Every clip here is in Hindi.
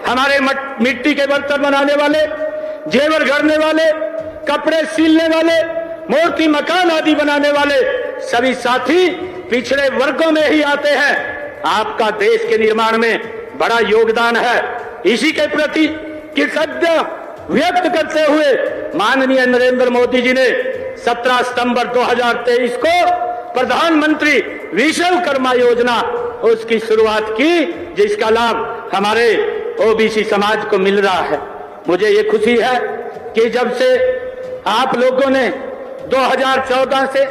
हमारे मिट्टी के बर्तन बनाने वाले, जेवर गढ़ने वाले, कपड़े सिलने वाले, मूर्ति मकान आदि बनाने वाले सभी साथी पिछड़े वर्गों में ही आते हैं। आपका देश के निर्माण में बड़ा योगदान है। इसी के प्रति कृतज्ञता व्यक्त करते हुए माननीय नरेंद्र मोदी जी ने 17 सितंबर 2023 को प्रधानमंत्री विश्वकर्मा योजना उसकी शुरुआत की, जिसका लाभ हमारे ओबीसी समाज को मिल रहा है। मुझे ये खुशी है कि जब से आप लोगों ने 2014 से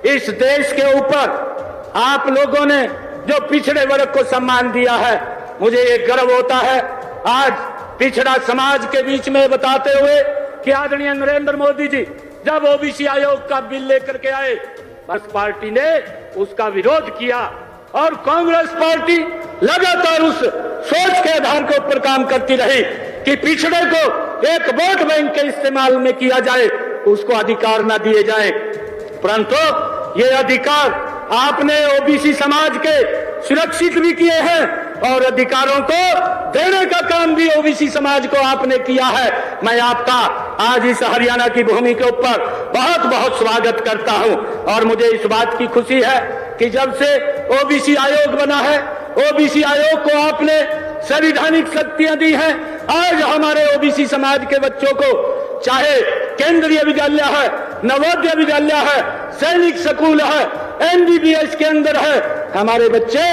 इस देश के ऊपर आप लोगों ने जो पिछड़े वर्ग को सम्मान दिया है, मुझे ये गर्व होता है आज पिछड़ा समाज के बीच में बताते हुए कि आदरणीय नरेंद्र मोदी जी जब ओबीसी आयोग का बिल लेकर के आए, बस पार्टी ने उसका विरोध किया और कांग्रेस पार्टी लगातार उस सोच के आधार के ऊपर काम करती रही कि पिछड़े को एक वोट बैंक के इस्तेमाल में किया जाए, उसको अधिकार न दिए जाए। परंतु ये अधिकार आपने ओबीसी समाज के सुरक्षित भी किए हैं और अधिकारों को देने का काम भी ओबीसी समाज को आपने किया है। मैं आपका आज इस हरियाणा की भूमि के ऊपर बहुत बहुत स्वागत करता हूं और मुझे इस बात की खुशी है कि जब से ओबीसी आयोग बना है, ओबीसी आयोग को आपने संवैधानिक शक्तियां दी हैं। आज हमारे ओबीसी समाज के बच्चों को चाहे केंद्रीय विद्यालय है, नवोदय विद्यालय है, सैनिक स्कूल है, एमबीबीएस के अंदर है, हमारे बच्चे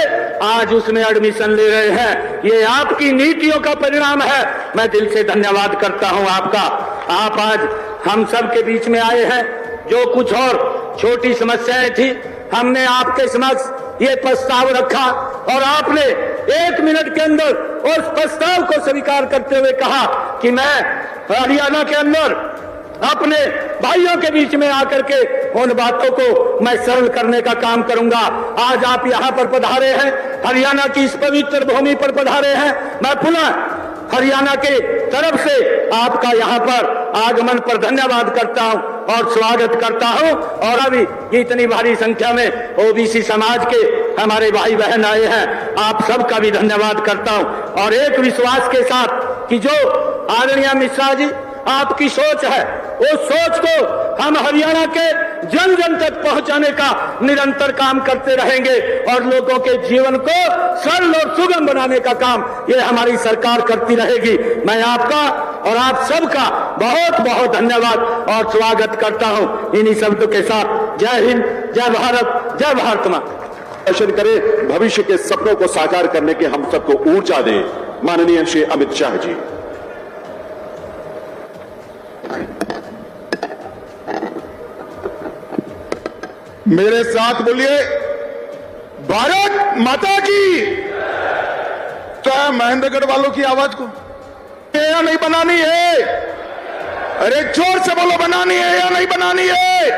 आज उसमें एडमिशन ले रहे हैं। ये आपकी नीतियों का परिणाम है। मैं दिल से धन्यवाद करता हूं आपका। आप आज हम सब के बीच में आए हैं। जो कुछ और छोटी समस्याएं थी, हमने आपके समक्ष ये प्रस्ताव रखा और आपने 1 मिनट के अंदर उस प्रस्ताव को स्वीकार करते हुए कहा कि मैं हरियाणा के अंदर अपने भाइयों के बीच में आकर के उन बातों को मैं सरल करने का काम करूंगा। आज आप यहाँ पर पधारे हैं, हरियाणा की इस पवित्र भूमि पर पधारे हैं। मैं पुनः हरियाणा के तरफ से आपका यहाँ पर आगमन पर धन्यवाद करता हूँ और स्वागत करता हूँ। और अभी इतनी भारी संख्या में ओबीसी समाज के हमारे भाई बहन आए हैं, आप सबका भी धन्यवाद करता हूँ और एक विश्वास के साथ कि जो आदरणीय मिश्रा जी आपकी सोच है, उस सोच को हम हरियाणा के जन जन तक पहुंचाने का निरंतर काम करते रहेंगे और लोगों के जीवन को सरल और सुगम बनाने का काम ये हमारी सरकार करती रहेगी। मैं आपका और आप सबका बहुत बहुत धन्यवाद और स्वागत करता हूं। इन्हीं शब्दों के साथ जय हिंद, जय भारत, जय भारत मां। दर्शन करे, भविष्य के सपनों को साकार करने के हम सबको ऊर्जा दें। माननीय श्री अमित शाह जी। मेरे साथ बोलिए, भारत माता की। तो महेंद्रगढ़ वालों की आवाज को या नहीं बनानी है? अरे जोर से बोलो, बनानी है या नहीं बनानी है?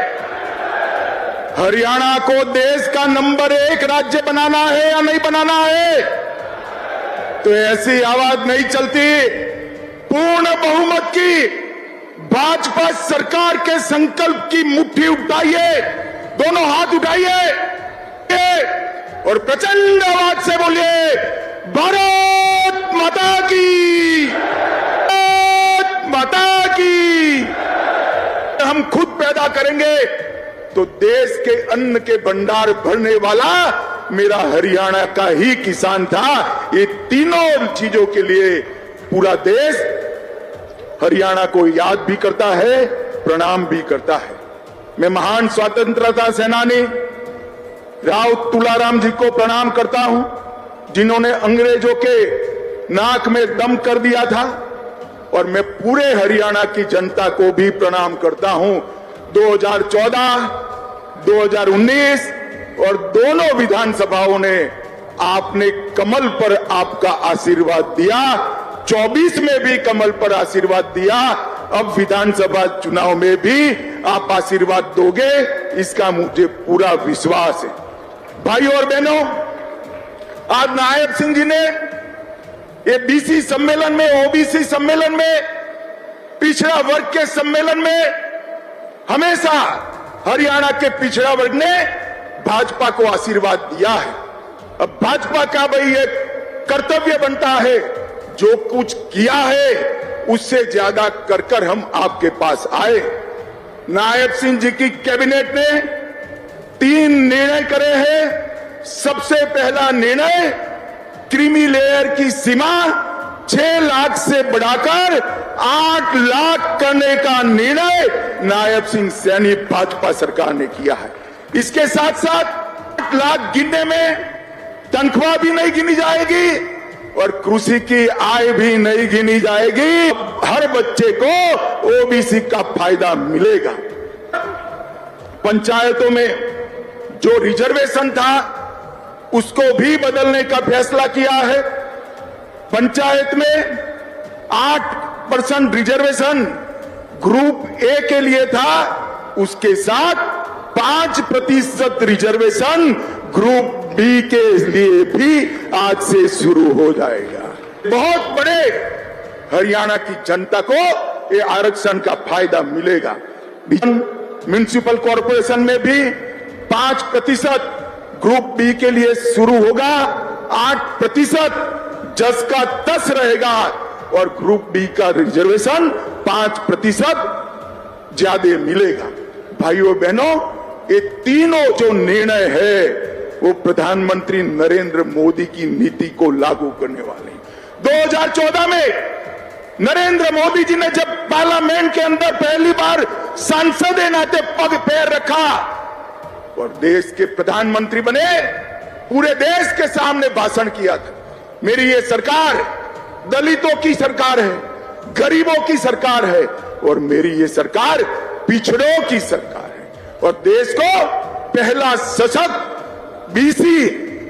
हरियाणा को देश का नंबर 1 राज्य बनाना है या नहीं बनाना है? तो ऐसी आवाज नहीं चलती। पूर्ण बहुमत की भाजपा सरकार के संकल्प की मुट्ठी उठाइए, दोनों हाथ उठाइए और प्रचंड आवाज से बोलिए, भारत माता की, भारत माता की। हम खुद पैदा करेंगे तो देश के अन्न के भंडार भरने वाला मेरा हरियाणा का ही किसान था। ये तीनों चीजों के लिए पूरा देश हरियाणा को याद भी करता है, प्रणाम भी करता है। मैं महान स्वतंत्रता सेनानी राव तुलाराम जी को प्रणाम करता हूं, जिन्होंने अंग्रेजों के नाक में दम कर दिया था। और मैं पूरे हरियाणा की जनता को भी प्रणाम करता हूं। 2014, 2019 और दोनों विधानसभाओं ने आपने कमल पर आपका आशीर्वाद दिया, 24 में भी कमल पर आशीर्वाद दिया। अब विधानसभा चुनाव में भी आप आशीर्वाद दोगे, इसका मुझे पूरा विश्वास है। भाइयों और बहनों, आज नायब सिंह जी ने ये बीसी सम्मेलन में, ओबीसी सम्मेलन में, पिछड़ा वर्ग के सम्मेलन में हमेशा हरियाणा के पिछड़ा वर्ग ने भाजपा को आशीर्वाद दिया है। अब भाजपा का भाई एक कर्तव्य बनता है, जो कुछ किया है उससे ज्यादा कर कर हम आपके पास आए। नायब सिंह जी की कैबिनेट ने 3 निर्णय करे हैं। सबसे पहला निर्णय, क्रीमी लेयर की सीमा 6 लाख से बढ़ाकर 8 लाख करने का निर्णय नायब सिंह सैनी भाजपा सरकार ने किया है। इसके साथ साथ 8 लाख गिनने में तनख्वाह भी नहीं गिनी जाएगी और कृषि की आय भी नहीं गिनी जाएगी। हर बच्चे को ओबीसी का फायदा मिलेगा। पंचायतों में जो रिजर्वेशन था उसको भी बदलने का फैसला किया है। पंचायत में 8% रिजर्वेशन ग्रुप ए के लिए था, उसके साथ 5% रिजर्वेशन ग्रुप बी के लिए भी आज से शुरू हो जाएगा। बहुत बड़े हरियाणा की जनता को ये आरक्षण का फायदा मिलेगा। म्युनिसिपल कॉर्पोरेशन में भी 5% ग्रुप बी के लिए शुरू होगा, 8% जस का तस रहेगा और ग्रुप बी का रिजर्वेशन 5% ज्यादा मिलेगा। भाइयों बहनों, ये तीनों जो निर्णय है वो प्रधानमंत्री नरेंद्र मोदी की नीति को लागू करने वाले हैं। 2014 में नरेंद्र मोदी जी ने जब पार्लियामेंट के अंदर पहली बार सांसद के नाते पग पैर रखा और देश के प्रधानमंत्री बने, पूरे देश के सामने भाषण किया था, मेरी ये सरकार दलितों की सरकार है, गरीबों की सरकार है और मेरी ये सरकार पिछड़ों की सरकार है और देश को पहला सशक्त बीसी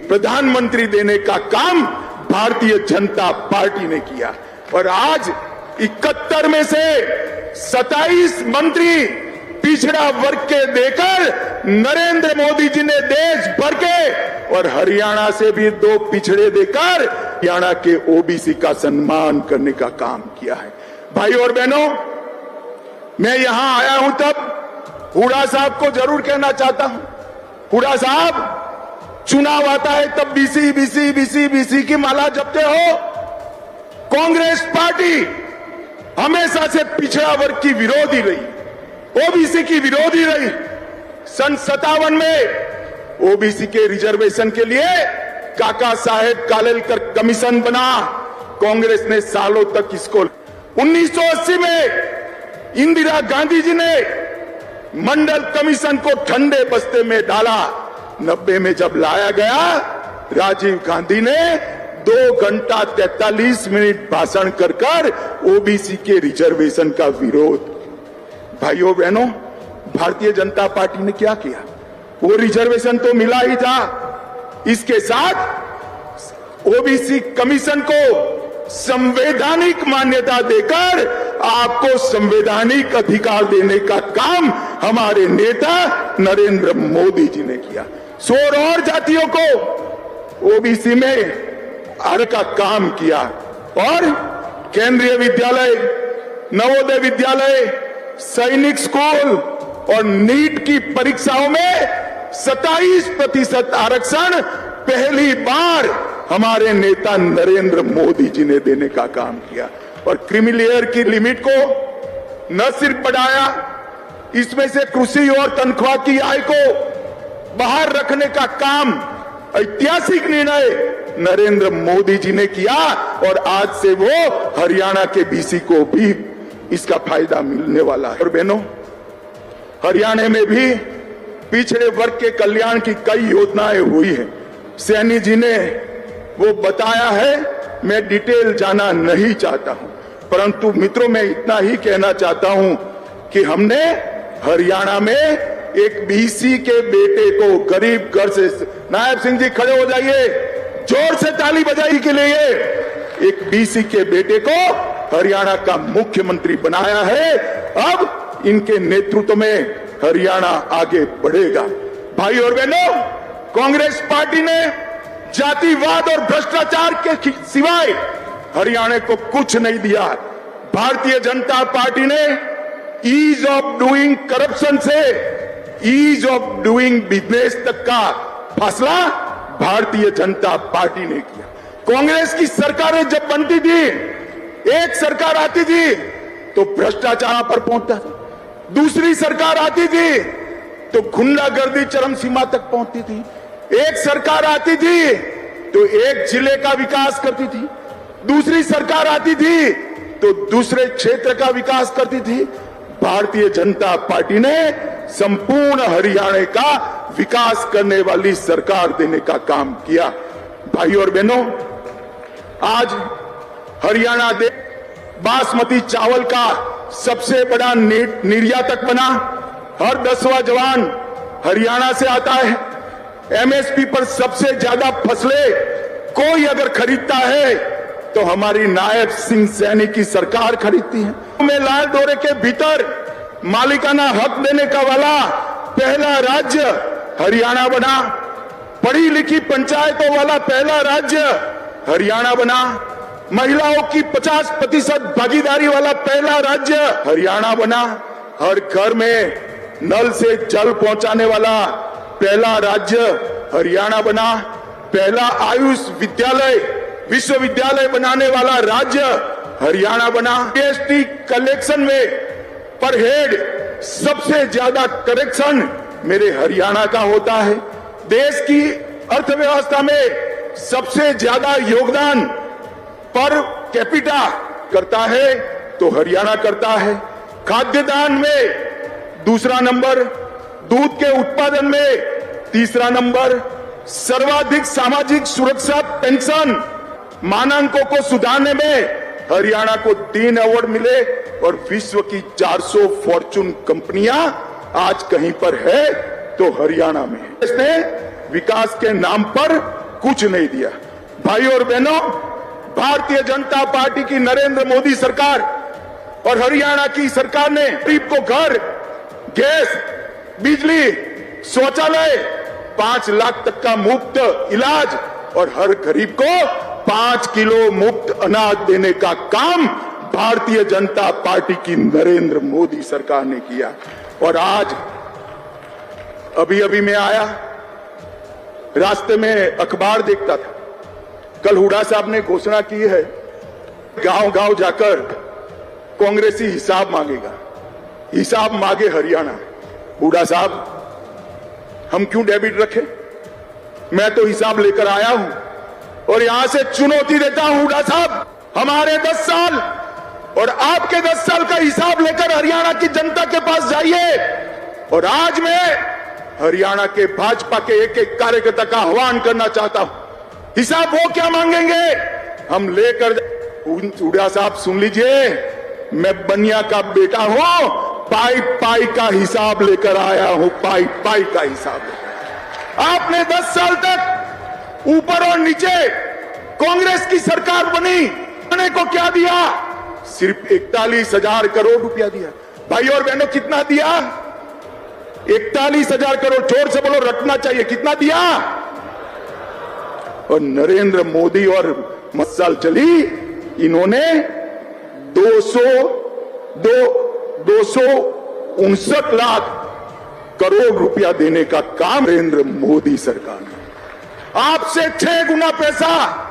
प्रधानमंत्री देने का काम भारतीय जनता पार्टी ने किया और आज 71 में से 27 मंत्री पिछड़ा वर्ग के देकर नरेंद्र मोदी जी ने देश भर के और हरियाणा से भी 2 पिछड़े देकर हरियाणा के ओबीसी का सम्मान करने का काम किया है। भाइयों और बहनों, मैं यहां आया हूं तब हुड्डा साहब को जरूर कहना चाहता हूं, हुड्डा साहब, चुनाव आता है तब बीसी बीसी बीसी बीसी की माला जपते हो। कांग्रेस पार्टी हमेशा से पिछड़ा वर्ग की विरोधी रही, ओबीसी की विरोधी रही। सन 57 में ओबीसी के रिजर्वेशन के लिए काका साहेब कालेलकर कमीशन बना, कांग्रेस ने सालों तक इसको 1980 में इंदिरा गांधी जी ने मंडल कमीशन को ठंडे बस्ते में डाला। 90 में जब लाया गया, राजीव गांधी ने 2 घंटा 43 मिनट भाषण कर ओबीसी के रिजर्वेशन का विरोध। भाइयों बहनों, भारतीय जनता पार्टी ने क्या किया? वो रिजर्वेशन तो मिला ही था, इसके साथ ओबीसी कमीशन को संवैधानिक मान्यता देकर आपको संवैधानिक अधिकार देने का काम हमारे नेता नरेंद्र मोदी जी ने किया। 16 और जातियों को ओबीसी में आर का काम किया और केंद्रीय विद्यालय, नवोदय विद्यालय, सैनिक स्कूल और नीट की परीक्षाओं में 27% आरक्षण पहली बार हमारे नेता नरेंद्र मोदी जी ने देने का काम किया और क्रीमी लेयर की लिमिट को न सिर्फ बढ़ाया, इसमें से कृषि और तनख्वाह की आय को बाहर रखने का काम ऐतिहासिक निर्णय नरेंद्र मोदी जी ने किया और आज से वो हरियाणा के बीसी को भी इसका फायदा मिलने वाला है। और बहनों, हरियाणा में भी पिछड़े वर्ग के कल्याण की कई योजनाएं हुई हैं। सैनी जी ने वो बताया है, मैं डिटेल जाना नहीं चाहता हूं, परंतु मित्रों मैं इतना ही कहना चाहता हूं कि हमने हरियाणा में एक बीसी के बेटे को गरीब घर से, नायब सिंह जी खड़े हो जाइए, जोर से ताली बजाई के लिए, एक बीसी के बेटे को हरियाणा का मुख्यमंत्री बनाया है। अब इनके नेतृत्व में हरियाणा आगे बढ़ेगा। भाई और बहनों, कांग्रेस पार्टी ने जातिवाद और भ्रष्टाचार के सिवाय हरियाणा को कुछ नहीं दिया। भारतीय जनता पार्टी ने ईज ऑफ डूइंग करप्शन से ईज ऑफ डूइंग बिजनेस तक का फैसला भारतीय जनता पार्टी ने किया। कांग्रेस की सरकारें जब बनती थी, एक सरकार आती थी तो भ्रष्टाचार पर पहुंचता था, दूसरी सरकार आती थी तो गुंडागर्दी चरम सीमा तक पहुंचती थी, एक सरकार आती थी तो एक जिले का विकास करती थी, दूसरी सरकार आती थी तो दूसरे क्षेत्र का विकास करती थी। भारतीय जनता पार्टी ने संपूर्ण हरियाणा का विकास करने वाली सरकार देने का काम किया। भाई और बहनों, आज हरियाणा देश बासमती चावल का सबसे बड़ा निर्यातक बना। हर 10वां जवान हरियाणा से आता है। एमएसपी पर सबसे ज्यादा फसलें कोई अगर खरीदता है तो हमारी नायब सिंह सैनी की सरकार खरीदती है। में लाल डोरे के भीतर मालिकाना हक देने का वाला पहला राज्य हरियाणा बना। पढ़ी लिखी पंचायतों वाला पहला राज्य हरियाणा बना। महिलाओं की 50% भागीदारी वाला पहला राज्य हरियाणा बना। हर घर में नल से जल पहुंचाने वाला पहला राज्य हरियाणा बना। पहला आयुष विद्यालय विश्वविद्यालय बनाने वाला राज्य हरियाणा बना। जीएसटी कलेक्शन में पर हेड सबसे ज्यादा कलेक्शन मेरे हरियाणा का होता है। देश की अर्थव्यवस्था में सबसे ज्यादा योगदान पर कैपिटा करता है तो हरियाणा करता है। खाद्यान्न में दूसरा नंबर, दूध के उत्पादन में तीसरा नंबर, सर्वाधिक सामाजिक सुरक्षा पेंशन मानकों को सुधारने में हरियाणा को 3 अवार्ड मिले और विश्व की 400 फॉर्चून कंपनियां आज कहीं पर है तो हरियाणा में है। इसने विकास के नाम पर कुछ नहीं दिया। भाई और बहनों, भारतीय जनता पार्टी की नरेंद्र मोदी सरकार और हरियाणा की सरकार ने गरीब को घर, गैस, बिजली, शौचालय, 5 लाख तक का मुफ्त इलाज और हर गरीब को 5 किलो मुफ्त अनाज देने का काम भारतीय जनता पार्टी की नरेंद्र मोदी सरकार ने किया। और आज अभी मैं आया, रास्ते में अखबार देखता था, कल हुड्डा साहब ने घोषणा की है गांव-गांव जाकर कांग्रेसी हिसाब मांगेगा। हिसाब मांगे हरियाणा। हुड्डा साहब, हम क्यों डेबिट रखें? मैं तो हिसाब लेकर आया हूं और यहां से चुनौती देता हूं हुड्डा साहब, हमारे 10 साल और आपके 10 साल का हिसाब लेकर हरियाणा की जनता के पास जाइए। और आज मैं हरियाणा के भाजपा के एक कार्यकर्ता का आह्वान करना चाहता हूं, हिसाब वो क्या मांगेंगे हम लेकर। हुड्डा साहब सुन लीजिए, मैं बनिया का बेटा हूं, पाई का हिसाब लेकर आया हूं, पाई का हिसाब लेकर। आपने 10 साल तक ऊपर और नीचे कांग्रेस की सरकार बनी, को क्या दिया? सिर्फ 41,000 करोड़ रुपया दिया। भाई और बहनों, कितना दिया? 41,000 करोड़। जोर से बोलो, रटना चाहिए। कितना दिया? और नरेंद्र मोदी और मसाल चली, इन्होंने 259 लाख करोड़ रुपया देने का काम नरेंद्र मोदी सरकार ने, आपसे 6 गुना पैसा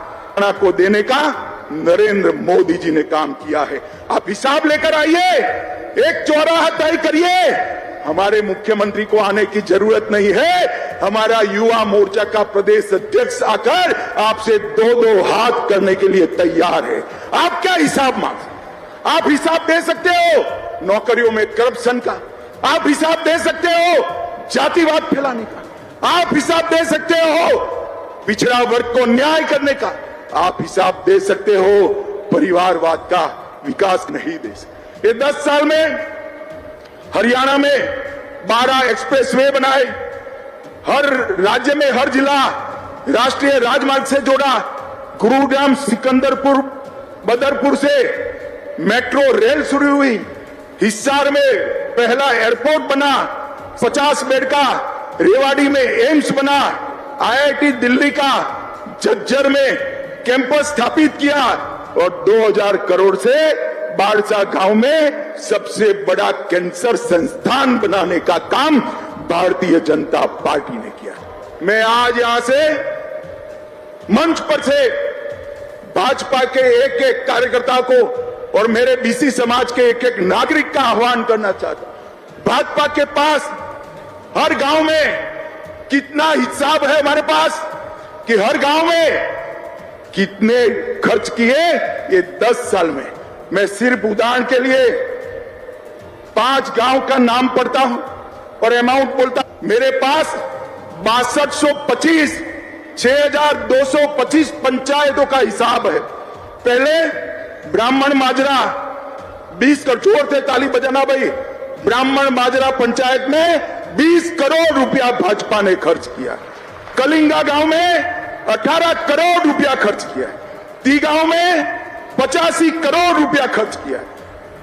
को देने का नरेंद्र मोदी जी ने काम किया है। आप हिसाब लेकर आइए, एक चौराहा तय करिए। हमारे मुख्यमंत्री को आने की जरूरत नहीं है, हमारा युवा मोर्चा का प्रदेश अध्यक्ष आकर आपसे 2-2 हाथ करने के लिए तैयार है। आप क्या हिसाब मांग? आप हिसाब दे सकते हो नौकरियों में करप्शन का, आप हिसाब दे सकते हो जातिवाद फैलाने का, आप हिसाब दे सकते हो पिछड़ा वर्ग को न्याय करने का, आप हिसाब दे सकते हो परिवारवाद का। विकास नहीं दे सकते। ये 10 साल में हरियाणा में 12 एक्सप्रेसवे बनाए, हर राज्य में हर जिला राष्ट्रीय राजमार्ग से जोड़ा, गुरुग्राम सिकंदरपुर बदरपुर से मेट्रो रेल शुरू हुई, हिसार में पहला एयरपोर्ट बना, 50 बेड का, रेवाड़ी में एम्स बना, आईआईटी दिल्ली का झज्जर में कैंपस स्थापित किया और 2000 करोड़ से बाड़सा गांव में सबसे बड़ा कैंसर संस्थान बनाने का काम भारतीय जनता पार्टी ने किया। मैं आज यहां से मंच पर से भाजपा के एक एक कार्यकर्ता को और मेरे बीसी समाज के एक एक नागरिक का आह्वान करना चाहता हूं। भाजपा के पास हर गांव में कितना हिसाब है हमारे पास कि हर गांव में कितने खर्च किए ये 10 साल में। मैं सिर्फ उदाहरण के लिए 5 गांव का नाम पढ़ता हूं और अमाउंट बोलता हूं। मेरे पास 6225 6225 पंचायतों का हिसाब है। पहले ब्राह्मण माजरा 20 करोड़ थे, ताली बजाना भाई। ब्राह्मण माजरा पंचायत में 20 करोड़ रुपया भाजपा ने खर्च किया। कलिंगा गांव में 18 करोड़ रुपया खर्च किया। ती गांव में 85 करोड़ रुपया खर्च किया।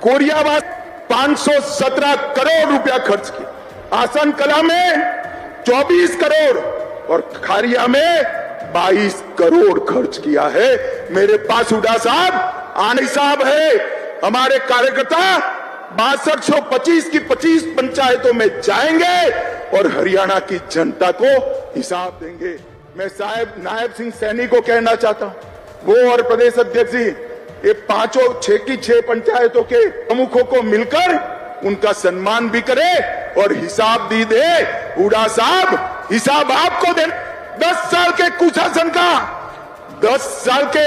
कोरियावास 517 करोड़ रुपया खर्च किया। आसन कला में 24 करोड़ और खारिया में 22 करोड़ खर्च किया है। मेरे पास हुड्डा साहब आने साहब है। हमारे कार्यकर्ता 6225 की 25 पंचायतों में जाएंगे और हरियाणा की जनता को हिसाब देंगे। मैं साहब नायब सिंह सैनी को कहना चाहता हूं, वो और प्रदेश अध्यक्ष जी ये 6 की 6 पंचायतों के प्रमुखों को मिलकर उनका सम्मान भी करे और हिसाब दी दे। हुड्डा साहब हिसाब आपको दे। 10 साल के कुशासन का, 10 साल के